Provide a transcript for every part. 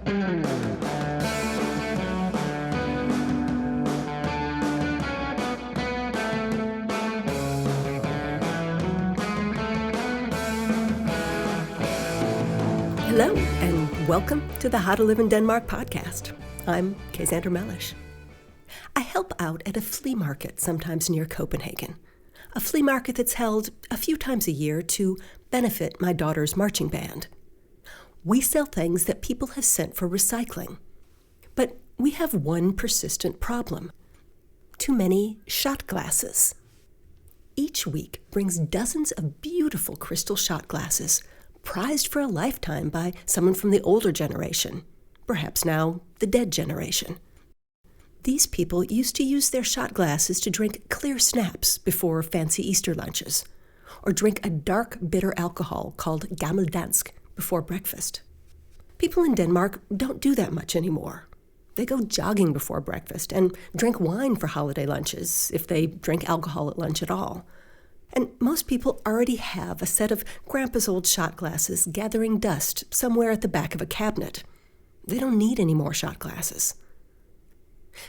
Hello, and welcome to the How to Live in Denmark podcast. I'm Cassandra Mellish. I help out at a flea market sometimes near Copenhagen, a flea market that's held a few times a year to benefit my daughter's marching band. We sell things that people have sent for recycling, but we have one persistent problem: too many shot glasses. Each week brings dozens of beautiful crystal shot glasses, prized for a lifetime by someone from the older generation, perhaps now the dead generation. These people used to use their shot glasses to drink clear snaps before fancy Easter lunches, or drink a dark, bitter alcohol called gammeldansk before breakfast. People in Denmark don't do that much anymore. They go jogging before breakfast and drink wine for holiday lunches, if they drink alcohol at lunch at all. And most people already have a set of Grandpa's old shot glasses gathering dust somewhere at the back of a cabinet. They don't need any more shot glasses.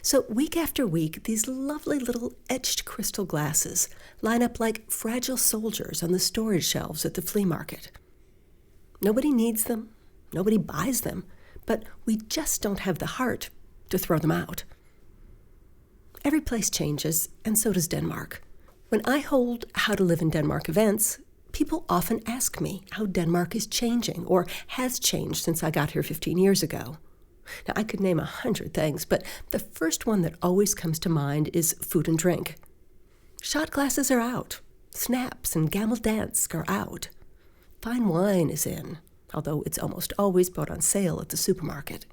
So week after week, these lovely little etched crystal glasses line up like fragile soldiers on the storage shelves at the flea market. Nobody needs them, nobody buys them, but we just don't have the heart to throw them out. Every place changes, and so does Denmark. When I hold How to Live in Denmark events, people often ask me how Denmark is changing or has changed since I got here 15 years ago. Now, I could name 100 things, but the first one that always comes to mind is food and drink. Shot glasses are out. Snaps and gammeldansk are out. Fine wine is in, although it's almost always bought on sale at the supermarket.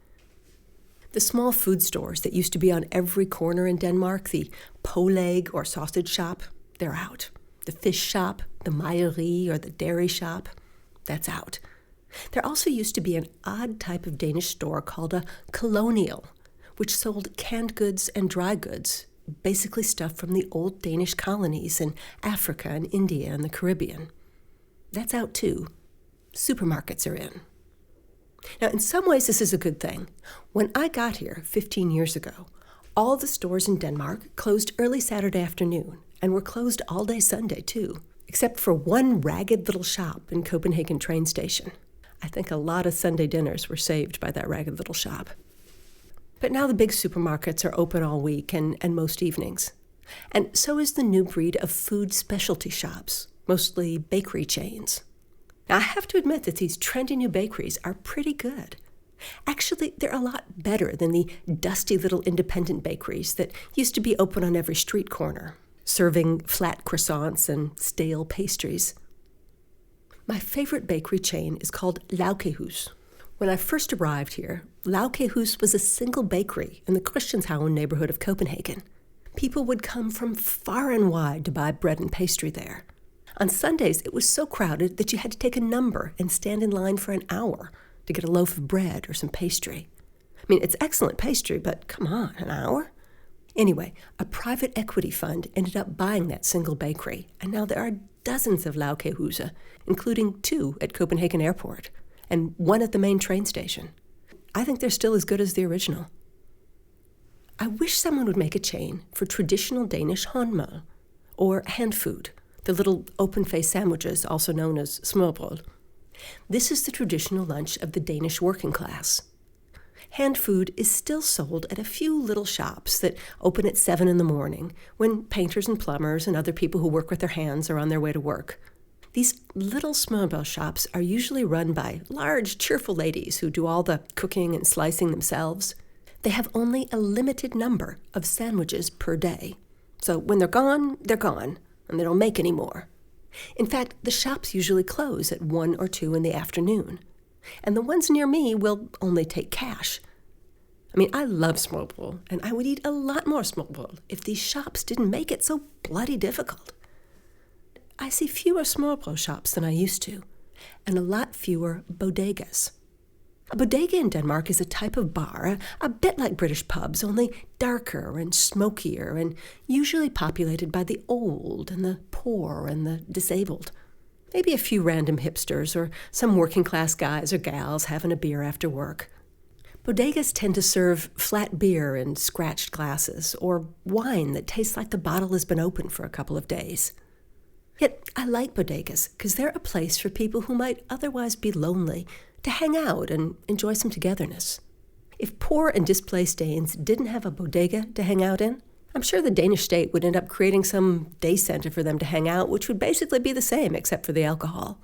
The small food stores that used to be on every corner in Denmark, the pålæg or sausage shop, they're out. The fish shop, the mejeri or the dairy shop, that's out. There also used to be an odd type of Danish store called a colonial, which sold canned goods and dry goods, basically stuff from the old Danish colonies in Africa and India and the Caribbean. That's out too. Supermarkets are in. Now, in some ways, this is a good thing. When I got here 15 years ago, all the stores in Denmark closed early Saturday afternoon, and were closed all day Sunday, too, except for one ragged little shop in Copenhagen train station. I think a lot of Sunday dinners were saved by that ragged little shop. But now the big supermarkets are open all week and most evenings. And so is the new breed of food specialty shops, mostly bakery chains. Now, I have to admit that these trendy new bakeries are pretty good. Actually, they're a lot better than the dusty little independent bakeries that used to be open on every street corner, serving flat croissants and stale pastries. My favorite bakery chain is called Laukehus. When I first arrived here, Laukehus was a single bakery in the Christianshavn neighborhood of Copenhagen. People would come from far and wide to buy bread and pastry there. On Sundays, it was so crowded that you had to take a number and stand in line for an hour to get a loaf of bread or some pastry. I mean, it's excellent pastry, but come on, an hour? Anyway, a private equity fund ended up buying that single bakery, and now there are dozens of Laukehuse, including 2 at Copenhagen Airport, and 1 at the main train station. I think they're still as good as the original. I wish someone would make a chain for traditional Danish håndmad, or hand food, the little open-faced sandwiches also known as smørrebrød. This is the traditional lunch of the Danish working class. Hand food is still sold at a few little shops that open at 7 in the morning when painters and plumbers and other people who work with their hands are on their way to work. These little smørrebrød shops are usually run by large, cheerful ladies who do all the cooking and slicing themselves. They have only a limited number of sandwiches per day. So when they're gone, and they don't make any more. In fact, the shops usually close at 1 or 2 in the afternoon. And the ones near me will only take cash. I mean, I love smørrebrød, and I would eat a lot more smørrebrød if these shops didn't make it so bloody difficult. I see fewer smørrebrød shops than I used to, and a lot fewer bodegas. A bodega in Denmark is a type of bar, a bit like British pubs, only darker and smokier, and usually populated by the old and the poor and the disabled. Maybe a few random hipsters or some working-class guys or gals having a beer after work. Bodegas tend to serve flat beer in scratched glasses, or wine that tastes like the bottle has been open for a couple of days. Yet I like bodegas because they're a place for people who might otherwise be lonely to hang out and enjoy some togetherness. If poor and displaced Danes didn't have a bodega to hang out in, I'm sure the Danish state would end up creating some day center for them to hang out, which would basically be the same except for the alcohol.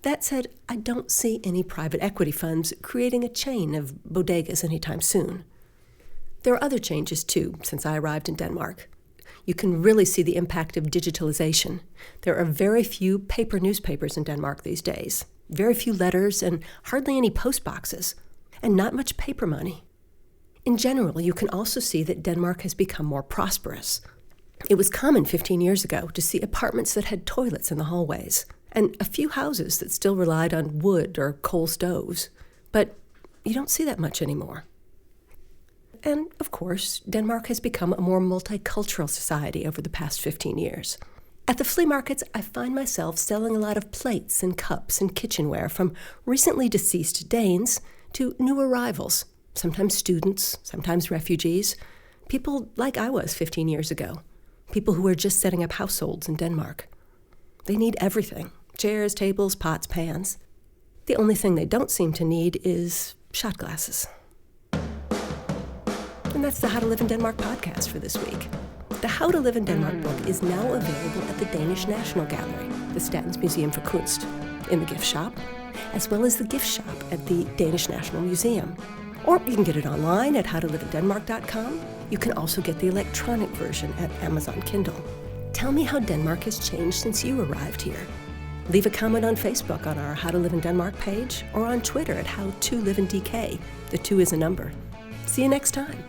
That said, I don't see any private equity funds creating a chain of bodegas anytime soon. There are other changes, too, since I arrived in Denmark. You can really see the impact of digitalization. There are very few paper newspapers in Denmark these days, very few letters, and hardly any post boxes, and not much paper money. In general, you can also see that Denmark has become more prosperous. It was common 15 years ago to see apartments that had toilets in the hallways, and a few houses that still relied on wood or coal stoves. But you don't see that much anymore. And, of course, Denmark has become a more multicultural society over the past 15 years. At the flea markets, I find myself selling a lot of plates and cups and kitchenware from recently deceased Danes to new arrivals, sometimes students, sometimes refugees, people like I was 15 years ago, people who are just setting up households in Denmark. They need everything: chairs, tables, pots, pans. The only thing they don't seem to need is shot glasses. And that's the How to Live in Denmark podcast for this week. The How to Live in Denmark book is now available at the Danish National Gallery, the Statens Museum for Kunst, in the gift shop, as well as the gift shop at the Danish National Museum. Or you can get it online at howtoliveindenmark.com. You can also get the electronic version at Amazon Kindle. Tell me how Denmark has changed since you arrived here. Leave a comment on Facebook on our How to Live in Denmark page, or on Twitter at How2LiveInDK. The 2 is a number. See you next time.